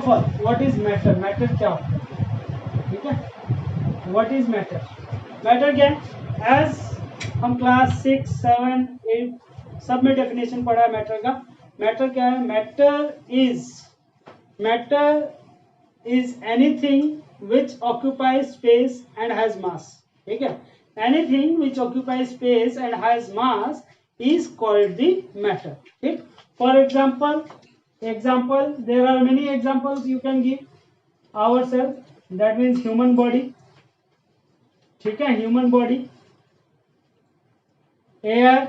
Of all what is matter, matter क्या होता है, ठीक है। व्हाट इज मैटर, मैटर क्या है, एज हम क्लास 6, 7, 8 सब में डेफिनेशन पढ़ा है मैटर का। मैटर क्या है, matter is anything which occupies space and has मास, ठीक है। Anything which occupies space and has mass is called the matter, ठीक। For example, there are many examples you can give ourselves, that means human body, ठीक है, human body, air,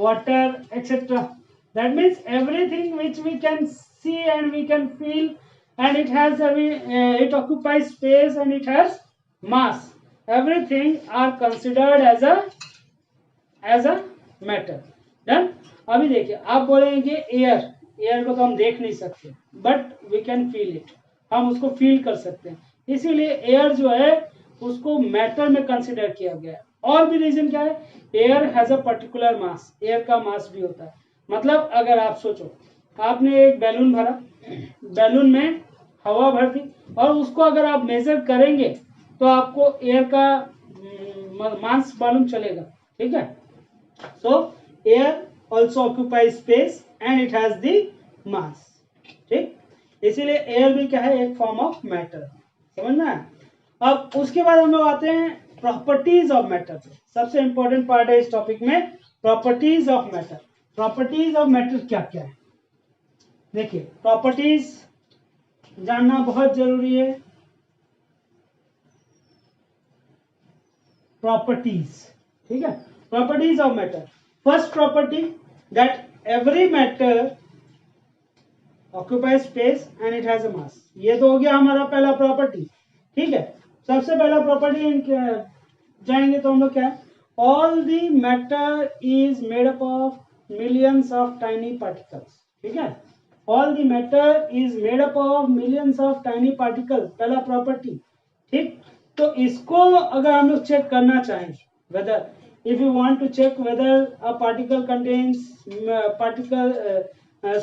water, etc. That means everything which we can see and we can feel, and it has it occupies space and it has mass, everything are considered as a matter, done. अभी देखिए, आप बोलेंगे air को तो हम देख नहीं सकते, but we can feel it, हम उसको फील कर सकते हैं, इसीलिए एयर जो है उसको मैटर में कंसिडर किया गया है। और भी रीजन क्या है, air has a particular mass, air का मास भी होता है। मतलब अगर आप सोचो, आपने एक बैलून भरा, बैलून में हवा भर दी, और उसको अगर आप मेजर करेंगे तो आपको एयर का मास मालूम चलेगा, ठीक है। सो air also occupy space and it has the mass, ठीक। इसीलिए एयर भी क्या है, एक फॉर्म ऑफ मैटर, समझना है। अब उसके बाद हम लोग आते हैं प्रॉपर्टीज ऑफ मैटर पे। सबसे इंपॉर्टेंट पार्ट है इस टॉपिक में, properties of matter. Properties of matter क्या क्या है, देखिए, प्रॉपर्टीज जानना बहुत जरूरी है। प्रॉपर्टीज, ठीक है, properties of matter. First property, that every matter occupy space and it has a mass. ये तो हो गया हमारा पहला प्रॉपर्टी, ठीक है। सबसे पहला प्रॉपर्टी जाएंगे तो हम लोग क्या है, all the matter is made up of millions of tiny particles, ठीक है। All the matter is made up of millions of tiny particle, पहला प्रॉपर्टी, ठीक। तो इसको अगर हम लोग चेक करना चाहें, weather if you want to check whether a particle contains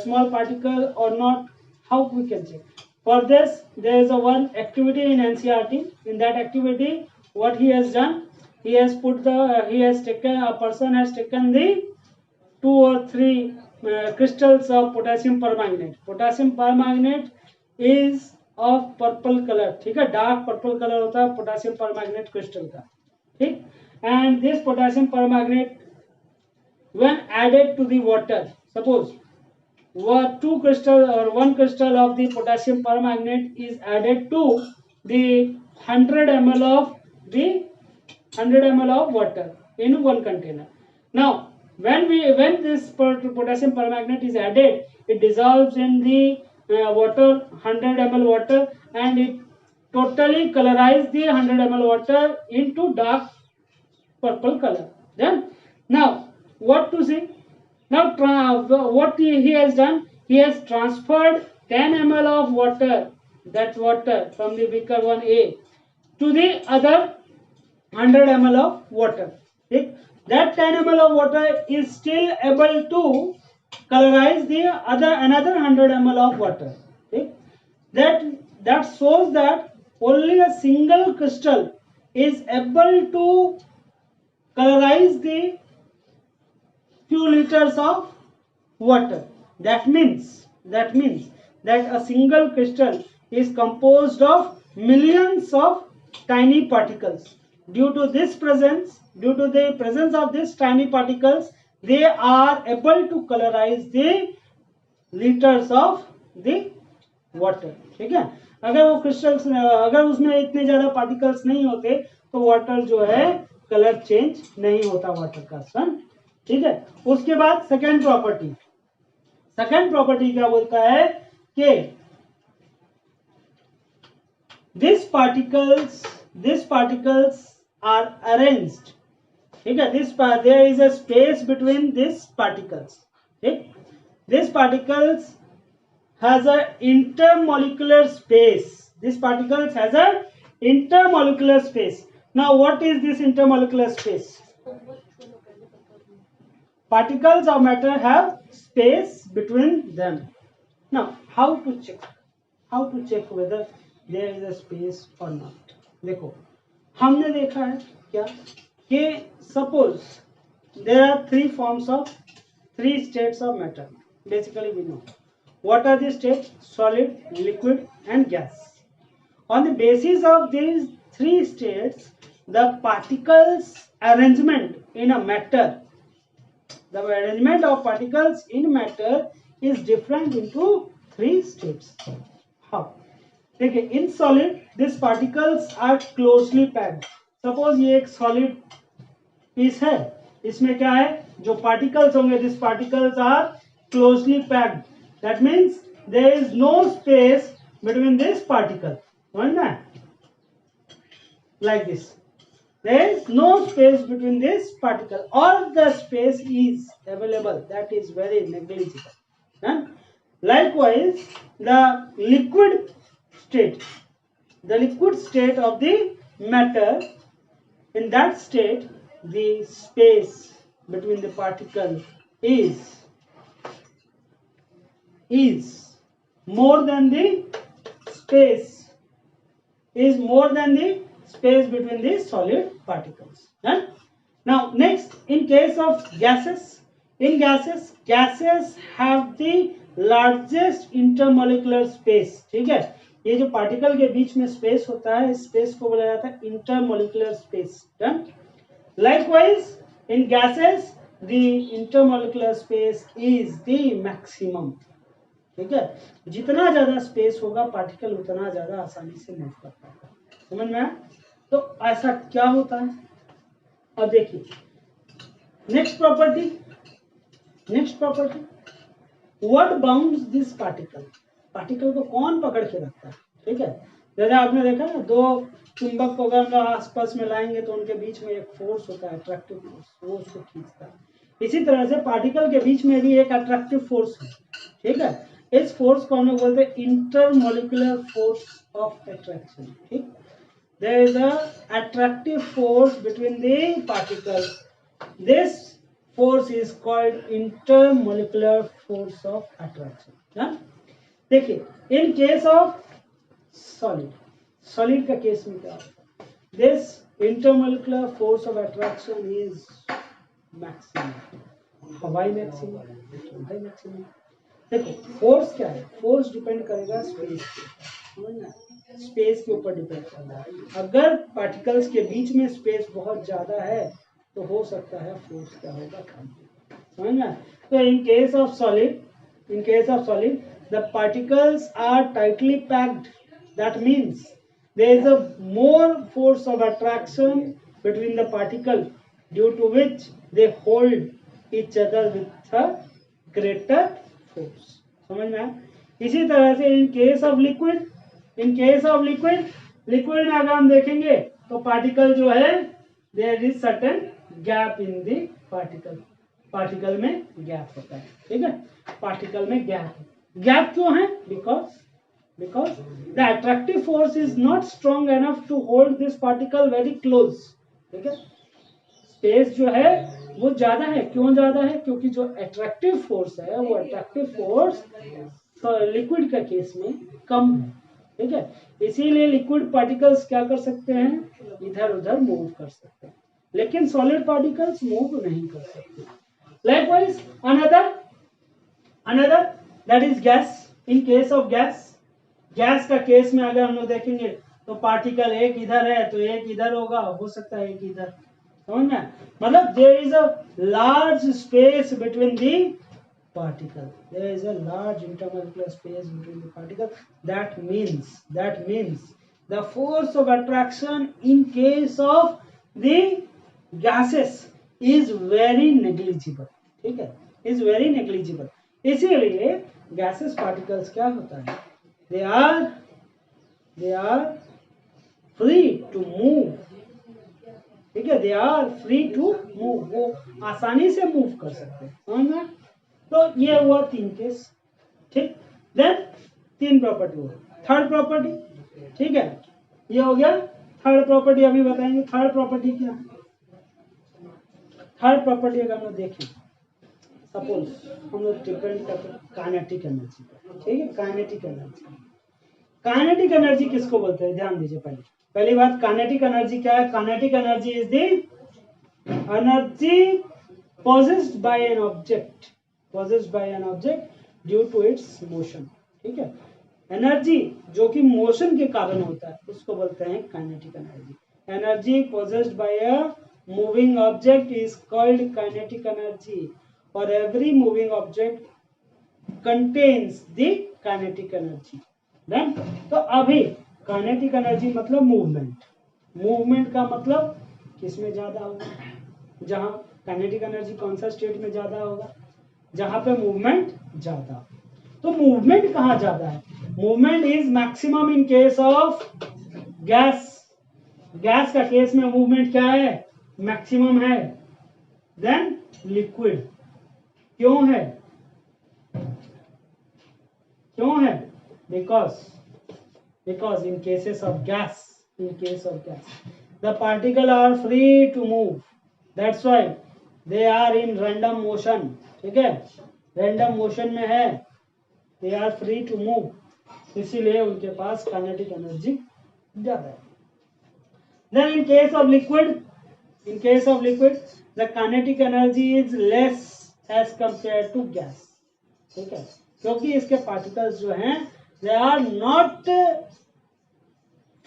small particle or not, how we can check? For this, there is a one activity in NCERT. In that activity, what he has done, a person has taken the 2 or 3 crystals of potassium permanganate. Potassium permanganate is of purple colour, ठीक है, dark purple colour होता है potassium permanganate crystal का, ठीक। and this potassium permanganate when added to the water, suppose one crystal of the potassium permanganate is added to the 100 ml of water in one container. Now when this potassium permanganate is added, it dissolves in the water, 100 ml water, and it totally colorizes the 100 ml water into dark purple color. Then now what to see, now what he has done, he has transferred 10 ml of water, that water from the beaker 1A to the other 100 ml of water, ठीक। that 10 ml of water is still able to colorize the another 100 ml of water, ठीक। that shows that only a single crystal is able to colorize the few liters of water. That means that a single crystal is composed of millions of tiny particles. Due to the presence of these tiny particles, they are able to colorize the liters of the water, ठीक है। अगर वो crystals, अगर उसमें इतने ज्यादा particles नहीं होते तो वाटर जो है कलर चेंज नहीं होता वाटर का, सन, ठीक है। उसके बाद सेकेंड प्रॉपर्टी क्या बोलता है कि दिस पार्टिकल्स आर अरेंज्ड, ठीक है। There is a space between this particles, ठीक। This particles has a intermolecular space. This particles has a intermolecular space. Now what is this intermolecular space? Particles of matter have space between them. Now how to check whether there is a space or not. देखो हमने देखा है क्या कि suppose there are three states of matter. Basically we know what are the states: solid, liquid and gas. On the basis of these three states, the particles arrangement in a matter, the arrangement of particles in matter is different into three states. How? देखिए, in solid these particles are closely packed. Suppose ये एक solid piece है, इसमें क्या है, जो particles होंगे, these particles are closely packed. That means there is no space between this particle. समझ में? Like this. There is no space between this particle, or the space is available. That is very negligible. And likewise, the liquid state of the matter, in that state, the space between the particle is more than the space between the solid particles. Now next, in case of gases, gases have the largest intermolecular space. ठीक है, ये जो particle के बीच में space होता है, इस space को बोला जाता है intermolecular space. Done. Likewise, in gases the intermolecular space is the maximum. ठीक है, जितना ज्यादा स्पेस होगा पार्टिकल उतना ज्यादा आसानी से मूव कर पाएगा. समझ में आया? तो ऐसा क्या होता है, अब देखिए next property, what bounds this particle को कौन पकड़ के रखता है. ठीक है, जैसे आपने देखा ना, दो चुंबक को अगर हम आसपास में लाएंगे तो उनके बीच में एक फोर्स होता है, अट्रैक्टिव फोर्स, वो उसको खींचता है. इसी तरह से पार्टिकल के बीच में भी एक अट्रैक्टिव फोर्स है. ठीक है, इस फोर्स को हम लोग बोलते हैं इंटरमोलिकुलर फोर्स ऑफ अट्रैक्शन. ठीक, there is a attractive force between the particles. This force is called intermolecular force of attraction. देखिए, in case of solid का केस में क्या होता है, this intermolecular force of attraction is maximum. हवाई maximum. देखो force क्या है, फोर्स डिपेंड करेगा स्पेस के ऊपर डिपेंड करता है. अगर पार्टिकल्स के बीच में स्पेस बहुत ज्यादा है तो हो सकता है फोर्स क्या होगा, कम. समझ में? तो in case of solid the particles are tightly packed. That means there is a more force of attraction between the particle due to which they hold each other with a greater force. समझ में? इसी तरह से इन case of liquid में अगर हम देखेंगे तो पार्टिकल जो है, there is certain gap in the particle में गैप होता है. ठीक है, पार्टिकल में गैप क्यों है? Because the attractive force is not strong enough to hold this particle very close. ठीक है, स्पेस जो है वो ज्यादा है. क्यों ज्यादा है? क्योंकि जो अट्रैक्टिव फोर्स है वो अट्रैक्टिव फोर्स लिक्विड का केस में कम है. ठीक है, इसीलिए लिक्विड पार्टिकल्स क्या कर सकते हैं, इधर उधर मूव कर सकते हैं, लेकिन सॉलिड पार्टिकल्स मूव नहीं कर सकते. Likewise another that is gas. In case of gas का केस में अगर हम लोग देखेंगे तो पार्टिकल एक इधर है तो एक इधर होगा, हो सकता है एक इधर. समझ में? मतलब there is a large space between the particle. There is a large intermolecular space between the particle. That means the force of attraction in case of the gases is very negligible. ठीक है, is very negligible. इसीलिए gases particles क्या होता है, they are free to move. ठीक है, they are free to move. वो आसानी से मूव कर सकते हैं. समझ में? तो ये हुआ 3 केस. ठीक, देन 3 प्रॉपर्टी हुआ. थर्ड प्रॉपर्टी, ठीक है, ये हो गया थर्ड प्रॉपर्टी. अभी बताएंगे थर्ड प्रॉपर्टी क्या है. थर्ड प्रॉपर्टी अगर हम देखें, सपोज हम लोग डिपेंड करते हैं काइनेटिक एनर्जी पर, ठीक है। काइनेटिक एनर्जी, काइनेटिक एनर्जी किसको बोलते हैं, ध्यान दीजिए। पहली बात, काइनेटिक एनर्जी क्या है? Kinetic energy is the energy possessed by an object, possessed by an object due to its motion, ठीक है। एनर्जी जो कि मोशन के कारण होता है उसको बोलते हैं kinetic energy. Energy possessed by a moving object is called kinetic energy, और every moving object contains the kinetic energy। Then, तो अभी काइनेटिक एनर्जी मतलब मूवमेंट, मूवमेंट का मतलब किसमें ज्यादा होगा? जहां काइनेटिक एनर्जी कौन सा स्टेट में ज्यादा होगा? जहां पे मूवमेंट ज्यादा। तो मूवमेंट कहाँ ज्यादा है? Movement is maximum in case of gas. Gas का केस में मूवमेंट क्या है? मैक्सिमम है। देन लिक्विड क्यों है? क्यों है? because in cases of gas, the particles are free to move, that's why they are in random motion, ठीक है। random motion में है, they are free to move, इसीलिए उनके पास काइनेटिक एनर्जी ज्यादा है। then in case of liquid the kinetic energy is less as compared to gas, ठीक है। क्योंकि इसके पार्टिकल्स जो हैं they are not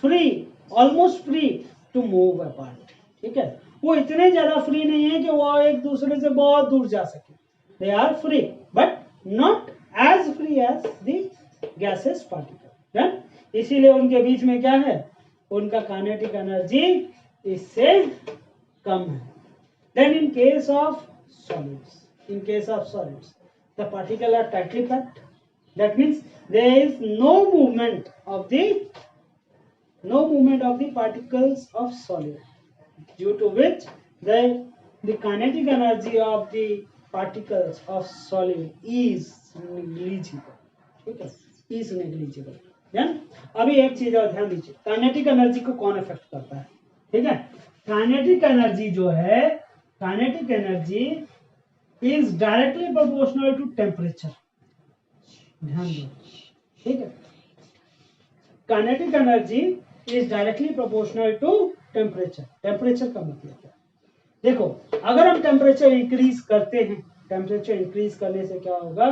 free, almost free to move apart, ठीक है। वो इतने ज्यादा फ्री नहीं है कि वो एक दूसरे से बहुत दूर जा सके। they are free but not as free as the gaseous particle, इसीलिए उनके बीच में क्या है? उनका काइनेटिक एनर्जी इससे कम है। then in case of solids the particles are tightly packed, that means there is no movement of the particles of solid, due to which the kinetic energy of the particles of solid is negligible, ठीक है, is negligible। then अभी एक चीज और ध्यान दीजिए, kinetic energy को कौन अफेक्ट करता है, ठीक है। काइनेटिक एनर्जी जो है, kinetic energy is directly proportional to temperature, ध्यान दो, ठीक है। Kinetic energy is directly proportional to temperature. Temperature का मतलब क्या? देखो, अगर हम टेम्परेचर इंक्रीज करते हैं, टेम्परेचर इंक्रीज करने से क्या होगा?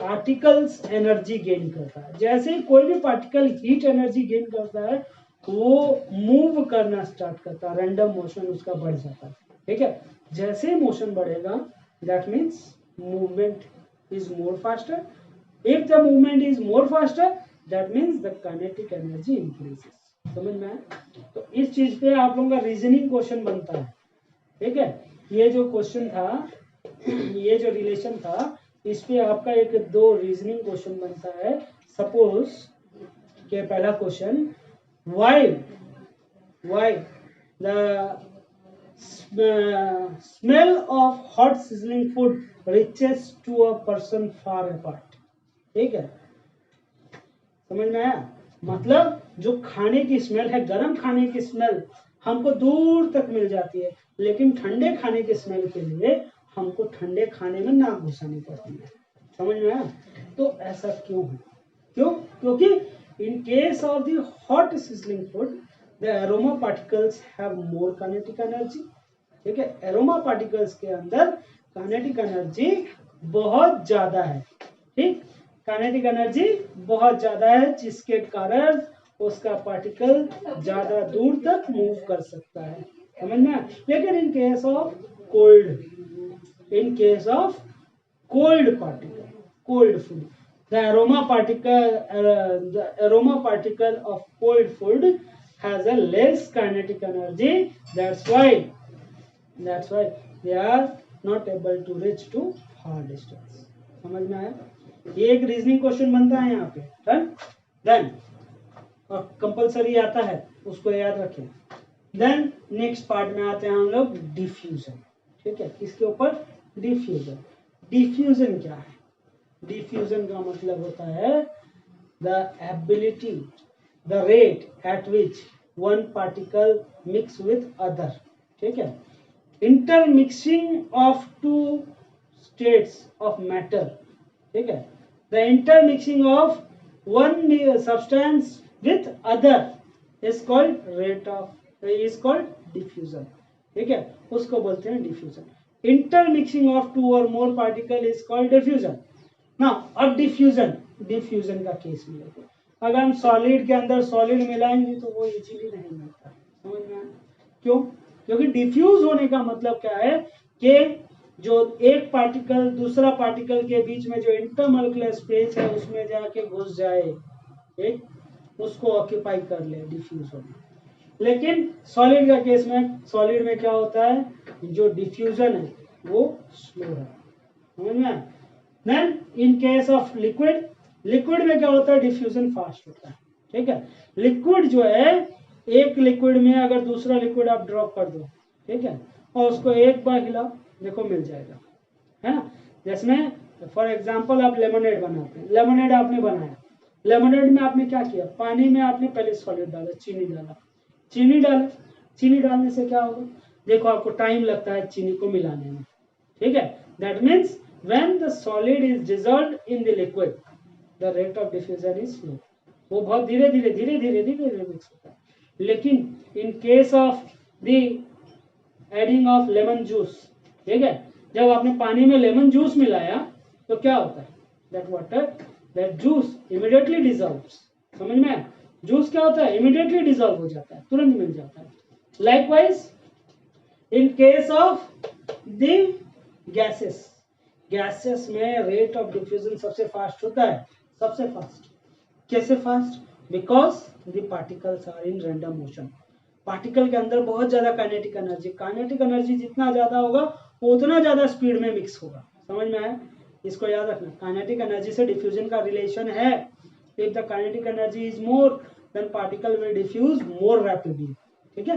पार्टिकल्स एनर्जी गेन करता है। जैसे ही कोई भी पार्टिकल हीट एनर्जी गेन करता है वो मूव करना स्टार्ट करता है, रैंडम मोशन उसका बढ़ जाता है, ठीक है। जैसे मोशन बढ़ेगा that means movement is more faster. If the movement is more faster that means the kinetic energy increases. समझ में आया? तो इस चीज पे आप लोगों का रीजनिंग क्वेश्चन बनता है, ठीक है। ये जो क्वेश्चन था, ये जो रिलेशन था, इस पे आपका एक दो रीजनिंग क्वेश्चन बनता है। सपोज के पहला question, why the smell of hot sizzling food reaches to a person far apart, ठीक है। समझ में आया? मतलब जो खाने की स्मेल है, गरम खाने की स्मेल हमको दूर तक मिल जाती है, लेकिन ठंडे खाने की स्मेल के लिए हमको ठंडे खाने में नाक घुसानी पड़ती है। समझ में आया? तो ऐसा क्यों है? क्योंकि in case of the hot sizzling food the aroma particles have more kinetic energy, ठीक है। aroma particles के अंदर kinetic energy बहुत ज्यादा है, ठीक। kinetic energy बहुत ज्यादा है, जिसके कारण उसका पार्टिकल ज्यादा दूर तक मूव कर सकता है। समझ में? लेकिन इन case of cold particle, cold food, the aroma particle of cold food has a less kinetic energy, that's why they are not able to reach to far distance। समझ में आया? ये एक रीजनिंग क्वेश्चन बनता है यहाँ पे। देन और कंपलसरी आता है, उसको याद रखें। देन नेक्स्ट पार्ट में आते हैं हम लोग डिफ्यूजन, ठीक है। किसके ऊपर? डिफ्यूजन। डिफ्यूजन क्या है? डिफ्यूजन का मतलब होता है the ability, the rate at which one particle mix with other, ठीक है। Intermixing of two states of matter, ठीक है. The intermixing of one substance with other is called diffusion, ठीक है. उसको बोलते हैं diffusion. Intermixing of two or more particle is called diffusion. Now अब diffusion का केस में देखो, अगर हम सॉलिड के अंदर सॉलिड मिलाएंगे तो वो इजीली नहीं मिलता, समझ में आया? क्यों? क्योंकि डिफ्यूज होने का मतलब क्या है कि जो एक पार्टिकल दूसरा पार्टिकल के बीच में जो इंटरमोलिकुलर स्पेस है उसमें जाके घुस जाए, एक उसको ऑक्यूपाई कर ले, डिफ्यूज होना. लेकिन सॉलिड का केस में, सॉलिड में क्या होता है, जो डिफ्यूजन है वो स्लो है, समझ में? Then in case of liquid में क्या होता है, डिफ्यूजन फास्ट होता है, ठीक है. लिक्विड जो है, एक लिक्विड में अगर दूसरा लिक्विड आप ड्रॉप कर दो, ठीक है, और उसको एक बार हिलाओ, देखो मिल जाएगा, है ना. जिसमें फॉर एग्जांपल आप लेमनेड बनाते हैं, लेमनेड आपने बनाया, लेमनेड में आपने क्या किया, पानी में आपने पहले सॉलिड डाला, चीनी डालने से क्या होगा, देखो आपको टाइम लगता है चीनी को मिलाने में, ठीक है. That means when the solid is dissolved in the liquid the rate of diffusion is slow, वो बहुत धीरे धीरे मिक्स होता है. लेकिन इन case of the adding of lemon juice, ठीक है, जब आपने पानी में लेमन जूस मिलाया तो क्या होता है, दैट जूस इमीडिएटली डिसॉल्व्स, समझ में? जूस क्या होता है, इमीडिएटली डिसॉल्व हो जाता है, तुरंत मिल जाता है. Likewise in case of the gases में रेट ऑफ डिफ्यूजन सबसे फास्ट होता है, सबसे फास्ट. कैसे fast? Because the particles are in random motion. Particle के अंदर बहुत ज्यादा काइनेटिक एनर्जी जितना ज्यादा होगा उतना ज्यादा स्पीड में मिक्स होगा, समझ में आया? इसको याद रखना, काइनेटिक एनर्जी से डिफ्यूजन का रिलेशन है. If the kinetic energy is more then particle will diffuse more rapidly, ठीक है.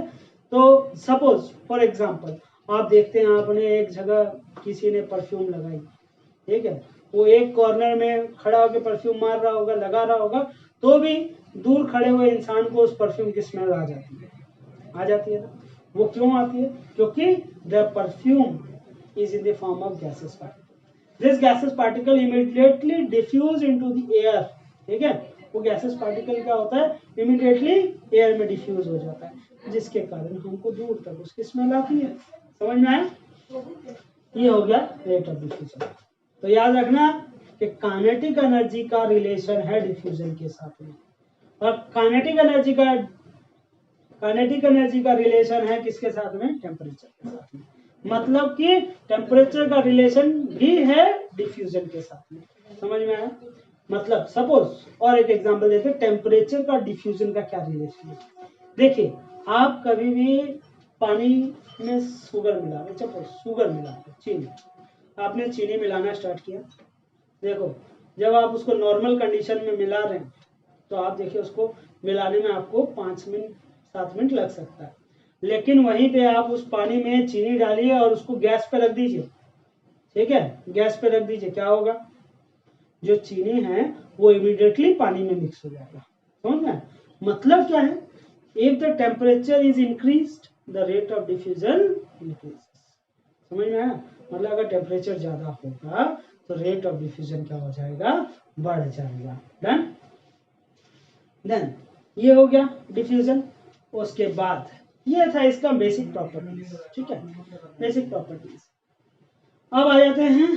तो सपोज फॉर एग्जांपल आप देखते हैं, आपने एक जगह किसी ने परफ्यूम लगाई, ठीक है, वो एक कॉर्नर में खड़ा होकर परफ्यूम मार रहा होगा, लगा रहा होगा, तो भी दूर खड़े हुए इंसान को उस परफ्यूम की स्मेल आ जाती है ना. वो क्यों आती है? क्योंकि the perfume is in the form of gaseous particle. This gaseous particle immediately diffuse into the air, ठीक है. वो gaseous particle क्या होता है, immediately air में diffuse हो जाता है, जिसके कारण हमको दूर तक उसकी स्मेल आती है, समझ में आया? ये हो गया रेट ऑफ डिफ्यूजन. तो याद रखना कि काइनेटिक एनर्जी का रिलेशन है डिफ्यूजन के साथ में, और काइनेटिक एनर्जी का रिलेशन है किसके साथ में, टेम्परेचर के साथ में. मतलब कि टेम्परेचर का रिलेशन भी है डिफ्यूजन के साथ में, समझ में आया? मतलब सपोज और एक एग्जांपल देते हैं, टेम्परेचर का डिफ्यूजन का क्या रिलेशन है. देखिए, आप कभी भी पानी में शुगर मिला रहे, सपोज शुगर मिला रहे, चीनी, आपने चीनी मिलाना स्टार्ट किया, देखो जब आप उसको नॉर्मल कंडीशन में मिला रहे हैं तो आप देखिए उसको मिलाने में आपको 5-7 मिनट लग सकता है. लेकिन वहीं पे आप उस पानी में चीनी डालिए और उसको गैस पे रख दीजिए, ठीक है, गैस पे रख दीजिए, क्या होगा, जो चीनी है वो इमीडिएटली पानी में मिक्स हो जाएगा, समझ में? मतलब क्या है, if the temperature is increased the rate of diffusion increases, समझ में आया? मतलब अगर टेम्परेचर ज्यादा होगा तो रेट ऑफ डिफ्यूजन क्या हो जाएगा, बढ़ जाएगा. देन ये हो गया डिफ्यूजन. उसके बाद ये था इसका बेसिक प्रॉपर्टीज, ठीक है, बेसिक प्रॉपर्टीज. अब आ जाते हैं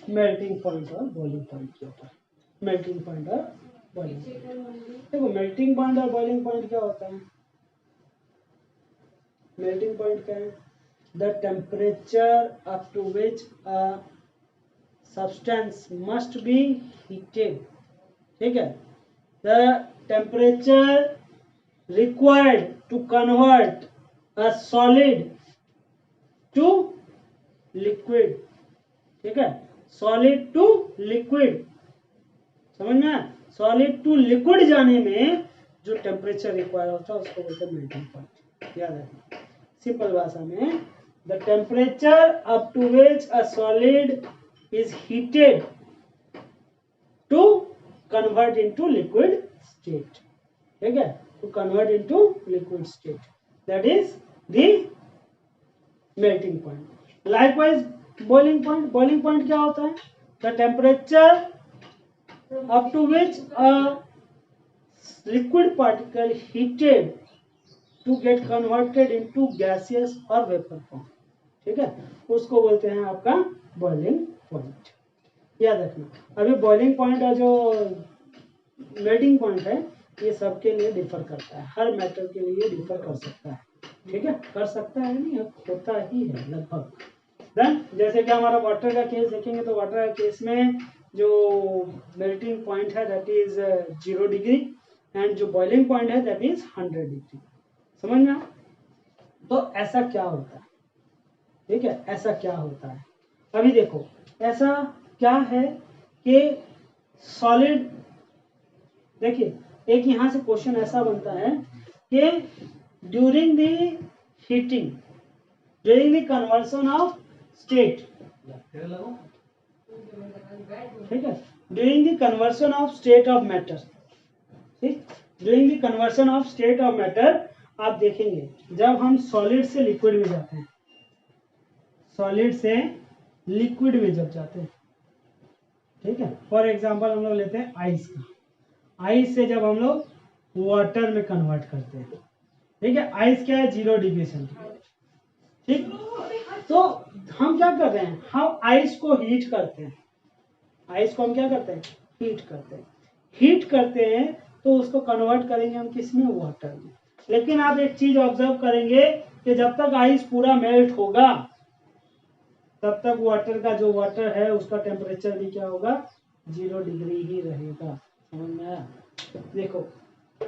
मेल्टिंग पॉइंट और बॉइलिंग पॉइंट के ऊपर. मेल्टिंग पॉइंट और बॉइलिंग, देखो मेल्टिंग पॉइंट और बॉइलिंग पॉइंट क्या होता है. मेल्टिंग पॉइंट क्या है, the temperature up to which a substance must be heated, ठीक है, the temperature required to convert a solid to liquid, ठीक है, सॉलिड टू लिक्विड, समझ में? सॉलिड टू लिक्विड जाने में जो टेम्परेचर रिक्वायर होता है उसको बोलते हैं मेल्टिंग पॉइंट. याद रखना, सिंपल भाषा में, the temperature up to which a solid is heated to convert into liquid state, ठीक है, to convert into liquid state, that is the melting point. Likewise boiling point, boiling point क्या होता है? The temperature up to which a liquid particle heated to get converted into gaseous और vapour form, ठीक है, उसको बोलते हैं आपका बॉइलिंग पॉइंट। याद रखना। अभी बॉइलिंग पॉइंट और जो मेल्टिंग पॉइंट है ये सबके लिए डिफर करता है, हर मेटल के लिए डिफर कर सकता है, ठीक है, कर सकता है नहीं, होता ही है लगभग। देन जैसे कि हमारा वाटर का केस देखेंगे तो वाटर का केस में जो मेल्टिंग पॉइंट है दैट इज 0 डिग्री एंड जो बॉइलिंग पॉइंट है दैट इज 100 डिग्री। समझ में? तो ऐसा क्या होता है, ठीक है, ऐसा क्या होता है? अभी देखो ऐसा क्या है कि सॉलिड, देखिए एक यहां से क्वेश्चन ऐसा बनता है कि during the heating, during the conversion of state, ठीक है, during the conversion of state of matter, ठीक, during the conversion of state of matter आप देखेंगे जब हम सॉलिड से लिक्विड में जाते हैं, सॉलिड से लिक्विड में जब जाते हैं, ठीक है, फॉर एग्जांपल हम लोग लेते हैं आइस का, आइस से जब हम लोग वाटर में कन्वर्ट करते हैं, ठीक है, आइस क्या है 0 डिग्री सेंटीग्रेड, ठीक, तो हम क्या कर रहे हैं, हम आइस को हीट करते हैं, आइस को हम क्या करते हैं, हीट करते हैं, हीट करते हैं तो उसको कन्वर्ट करेंगे हम किस में, वाटर में। लेकिन आप एक चीज ऑब्जर्व करेंगे कि जब तक आइस पूरा मेल्ट होगा तब तक वाटर का जो वाटर है उसका टेम्परेचर भी क्या होगा, 0 डिग्री ही रहेगा। समझ में आया? देखो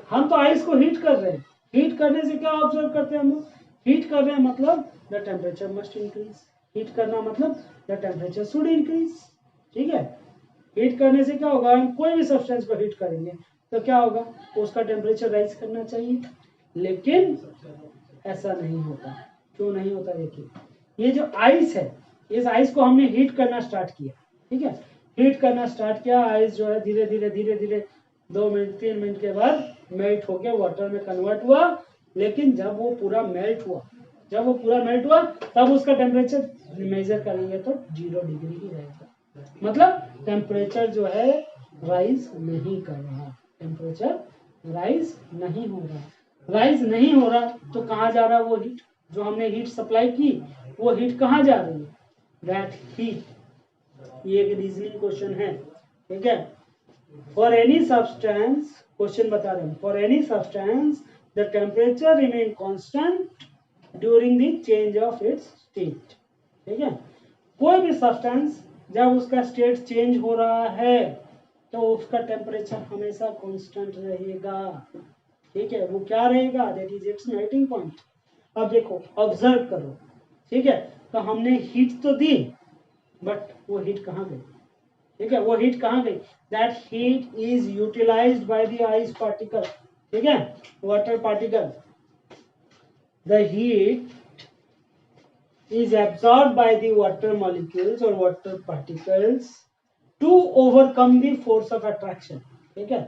हम तो आइस को हीट कर रहे हैं, हीट करने से क्या ऑब्जर्व करते हैं हम लोग, हीट कर रहे हैं मतलब the temperature must increase, heat करना मतलब द टेम्परेचर शुड इंक्रीज, ठीक है। हीट करने से क्या होगा, हम कोई भी सब्सटेंस को हीट करेंगे तो क्या होगा, उसका टेम्परेचर राइज करना चाहिए, लेकिन ऐसा नहीं होता। क्यों नहीं होता? देखिए ये जो आइस है, इस आइस को हमने हीट करना स्टार्ट किया, ठीक है, हीट करना स्टार्ट किया, आइस जो है धीरे धीरे धीरे धीरे 2 मिनट 3 मिनट के बाद मेल्ट होकर वाटर में कन्वर्ट हुआ। लेकिन जब वो पूरा मेल्ट हुआ, जब वो पूरा मेल्ट हुआ तब उसका टेम्परेचर मेजर करेंगे तो 0 डिग्री ही रहेगा, मतलब टेम्परेचर जो है राइज नहीं कर रहा, टेम्परेचर राइज नहीं हो रहा, राइज नहीं हो रहा तो कहाँ जा रहा वो हीट, जो हमने हीट सप्लाई की वो हीट कहाँ जा रही है, दैट हीट, ये एक रीजनिंग क्वेश्चन है, ठीक है। फॉर एनी सब्सटेंस, क्वेश्चन बता रहे हैं, for any substance the temperature remain constant during the change of its state, ठीक है, कोई भी सब्सटेंस जब उसका स्टेट चेंज हो रहा है तो उसका टेम्परेचर हमेशा कांस्टेंट रहेगा, ठीक है, वो क्या रहेगा, that is it's melting point. अब देखो ऑब्जर्व करो, ठीक है, तो हमने हीट तो दी बट वो हीट कहाँ गई, ठीक है, वो हीट कहाँ गई, that heat is utilised by the ice particle, ठीक है, water particle, the heat is absorbed by the water molecules or water particles to overcome the force of attraction, ठीक है,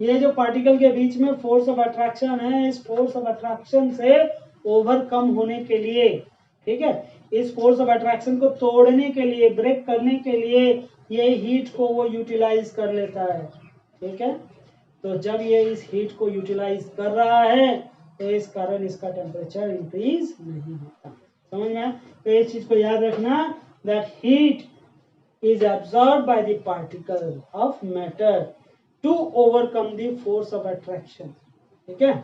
ये जो पार्टिकल के बीच में फोर्स ऑफ अट्रैक्शन है, इस फोर्स ऑफ अट्रैक्शन से ओवरकम होने के लिए, ठीक है, इस फोर्स ऑफ अट्रैक्शन को तोड़ने के लिए, ब्रेक करने के लिए ये हीट को वो यूटिलाइज कर लेता है, ठीक है, तो जब ये इस हीट को यूटिलाइज कर रहा है तो इस कारण इसका टेम्परेचर इंक्रीज नहीं होता। समझ में? तो इस चीज को याद रखना, that heat is absorbed by the particle of matter to overcome the force of attraction, ठीक है,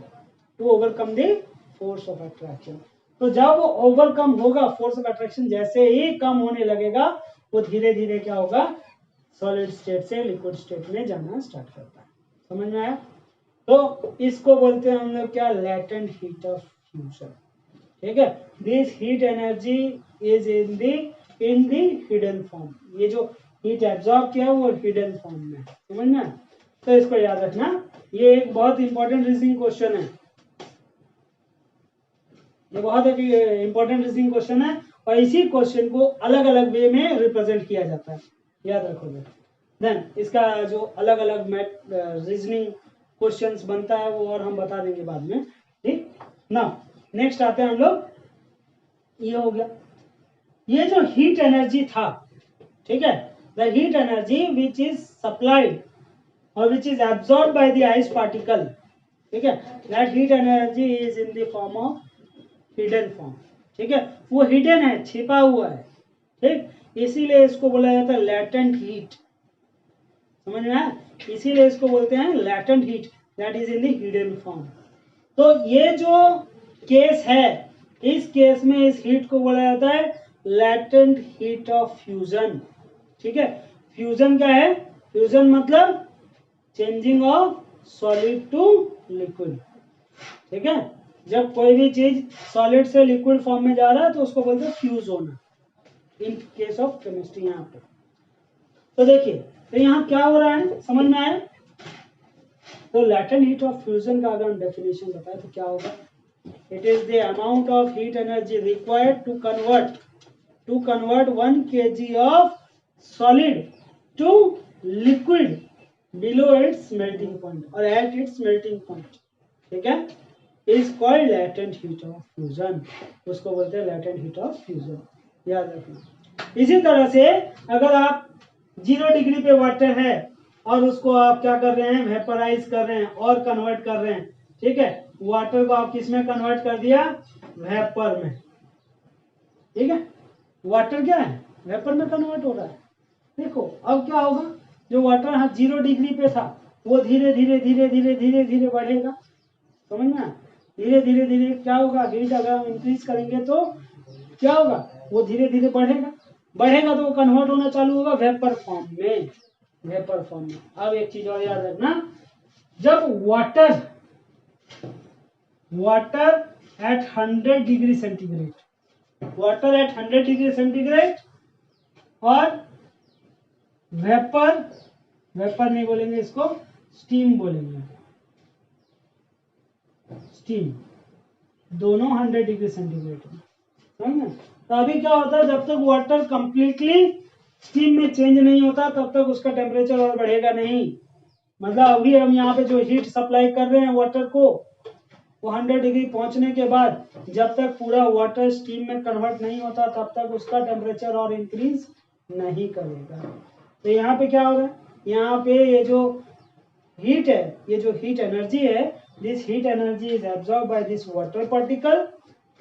to overcome the force of attraction. तो जब वो ओवरकम होगा, फोर्स ऑफ अट्रैक्शन जैसे ही कम होने लगेगा वो धीरे धीरे क्या होगा, सॉलिड स्टेट से लिक्विड स्टेट में जाना स्टार्ट करता है। समझ में आया? तो इसको बोलते हैं हम लोग क्या, लेटेंट हीट ऑफ फ्यूजन, ठीक है, this heat energy is in the hidden form, ये जो हीट एब्जॉर्ब किया वो हिडन फॉर्म में, समझ में? तो इसको याद रखना, ये एक बहुत इंपॉर्टेंट रीजनिंग क्वेश्चन है, ये बहुत एक इंपॉर्टेंट रीजनिंग क्वेश्चन है और इसी क्वेश्चन को अलग अलग वे में रिप्रेजेंट किया जाता है, याद रखोगे। देन इसका जो अलग अलग रीजनिंग क्वेश्चंस बनता है वो और हम बता देंगे बाद में, ठीक ना। नेक्स्ट आते हैं हम लोग, ये हो गया, ये जो हीट एनर्जी था, ठीक है, the heat energy which is supplied और which is absorb by the ice particle, ठीक है, that heat energy is in the form of hidden form, ठीक है, वो हिडन है, छिपा हुआ है, ठीक, इसीलिए इसको बोला जाता है लैटेंट हीट, समझ में आया, इसीलिए इसको बोलते हैं latent heat that is in the hidden form. तो ये जो केस है, इस केस में इस हीट को बोला जाता है लैटेंट हीट ऑफ फ्यूजन, ठीक है। फ्यूजन क्या है? फ्यूजन मतलब changing of solid to liquid, ठीक है, जब कोई भी चीज सॉलिड से लिक्विड फॉर्म में जा रहा है तो उसको बोलते हैं फ्यूज होना, इन केस ऑफ केमिस्ट्री। यहाँ पे तो देखिए, तो यहाँ क्या हो रहा है, समझ में आया? तो लैटेंट हीट ऑफ फ्यूजन का अगर हम डेफिनेशन बताए तो क्या होगा, it is the amount of heat energy required to convert 1 kg of solid to liquid below its melting point और एट इट्स मेल्टिंग पॉइंट, ठीक है, is called latent heat of fusion, उसको बोलते हैं लैटेंट हीट ऑफ फ्यूजन, याद रखना। इसी तरह से अगर आप 0 डिग्री पे वाटर है और उसको आप क्या कर रहे हैं, वेपराइज कर रहे हैं और कन्वर्ट कर रहे हैं, ठीक है, वाटर को आप किस में कन्वर्ट कर दिया, वेपर में, ठीक है, वाटर क्या है, वेपर में कन्वर्ट हो रहा है। देखो अब क्या होगा, जो वाटर 0 डिग्री पे था वो धीरे धीरे धीरे धीरे धीरे धीरे बढ़ेगा, समझ में, धीरे धीरे धीरे क्या होगा, हीट अगर हम इंक्रीज करेंगे तो क्या होगा, वो धीरे धीरे बढ़ेगा तो वो कन्वर्ट होना चालू होगा वेपर फॉर्म में, वेपर फॉर्म में। अब एक चीज और याद रखना, जब water at 100 degree centigrade, water at 100 degree centigrade और वेपर नहीं बोलेंगे इसको, स्टीम बोलेंगे, स्टीम, दोनों 100 डिग्री सेंटीग्रेड में, समझ में। तो अभी क्या होता है, जब तक वाटर कंप्लीटली स्टीम में चेंज नहीं होता तब तक उसका टेम्परेचर और बढ़ेगा नहीं, मतलब अभी हम यहाँ पे जो हीट सप्लाई कर रहे हैं वाटर को, वो 100 डिग्री पहुंचने के बाद जब तक पूरा वाटर स्टीम में कन्वर्ट नहीं होता तब तक उसका टेम्परेचर और इंक्रीज नहीं करेगा। तो यहाँ पे क्या हो रहा है, यहाँ पे ये जो हीट है, ये जो हीट एनर्जी है, this heat energy is absorb by this water particle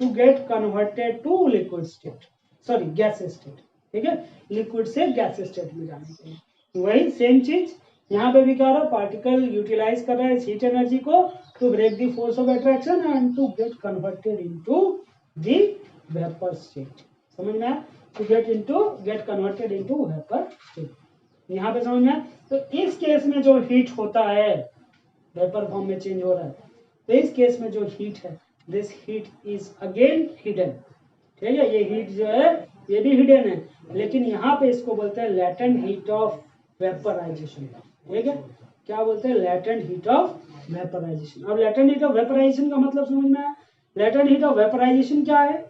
to get converted to liquid state, sorry gas state, ठीक है, लिक्विड से गैस स्टेट में जाने के लिए। वही सेम चीज यहाँ पे भी क्या हो रहा है, पार्टिकल यूटिलाइज कर रहा है इस हीट एनर्जी को to break the force of attraction and to get converted into the vapour state, समझ में आया, to get converted into vapour state, यहाँ पे समझ में आया। तो इस केस में जो हीट होता है, वेपर फॉर्म में चेंज हो रहा है, तो इस केस में जो हीट है, this heat is again hidden, ठीक है, ये हीट जो है ये भी हिडन है, लेकिन यहाँ पे इसको बोलते हैं लैटेंट हीट ऑफ वेपराइजेशन, ठीक है, क्या बोलते हैं, लैटेंट हीट ऑफ वेपराइजेशन। अब लैटेंट हीट ऑफ वेपराइजेशन का मतलब समझ में आया, लैटेंट हीट ऑफ वेपराइजेशन क्या है,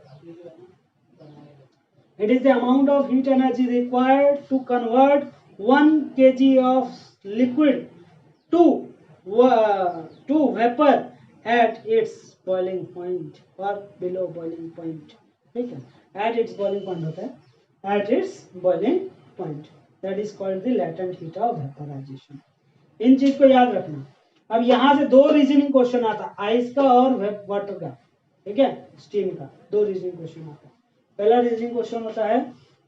it is the amount of heat energy required to convert 1 kg of liquid to vapor at its boiling point or below boiling point, ठीक है, at its boiling point होता है, at its boiling point, that is called the latent heat of vaporization। इन चीज को याद रखना। अब यहाँ से 2 रीजनिंग क्वेश्चन आता है, आइस का और वाटर का, ठीक है, स्टीम का, 2 रीजनिंग क्वेश्चन आता है। पहला रीजनिंग क्वेश्चन होता है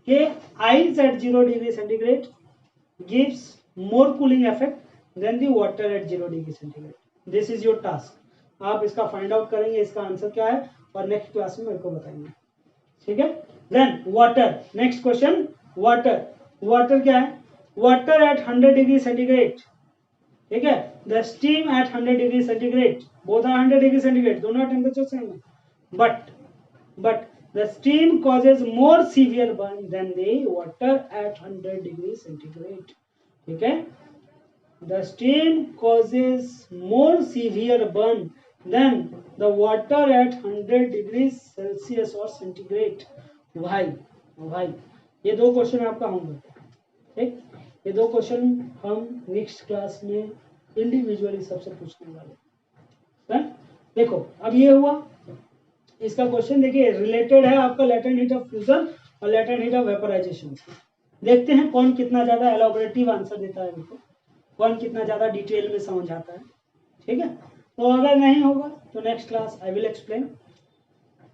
कि ice at 0 degree centigrade gives more cooling effect than the water at 0 degree centigrade, this is your task, आप इसका फाइंड आउट करेंगे, इसका आंसर क्या है और नेक्स्ट क्लास में मेरे को बताएंगे, ठीक है। Then water, next question, water क्या है, वाटर एट 100 डिग्री सेंटीग्रेड, ठीक है, the steam at 100 degree centigrade, both are 100 degree centigrade, दोनों टेम्परेचर सेम है, but the steam causes more severe burn than the water at 100 degree centigrade, ठीक है, the steam causes more severe burn than the water at 100 degrees Celsius or centigrade। why ये 2 question आपका होंगे, ठीक, ये 2 question हम next class में individually सबसे पूछने वाले हैं। देखो अब ये हुआ इसका क्वेश्चन, देखिए रिलेटेड है आपका लैटेंट हीट ऑफ फ्यूजन और लेटेंट हीट ऑफ वेपोराइजेशन। देखते हैं कौन कितना ज़्यादा एलॉबरेटिव आंसर देता है इनको, कौन कितना ज़्यादा डिटेल में समझ आता है। ठीक है, तो अगर नहीं होगा तो next class I will explain.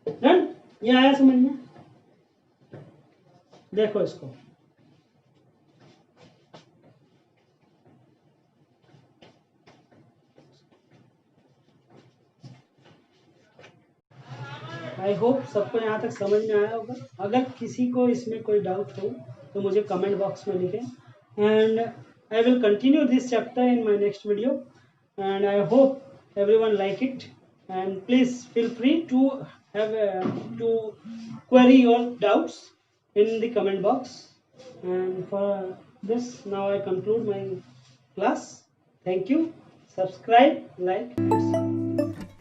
Done, ये आया समझ में? देखो इसको, आई होप सबको यहाँ तक समझ में आया होगा। अगर किसी को इसमें कोई डाउट हो तो मुझे कमेंट बॉक्स में लिखें, and I will continue this chapter in my next video, and I hope everyone like it, and please feel free to have to query your doubts in the comment box. And for this, now I conclude my class. Thank you. Subscribe, like.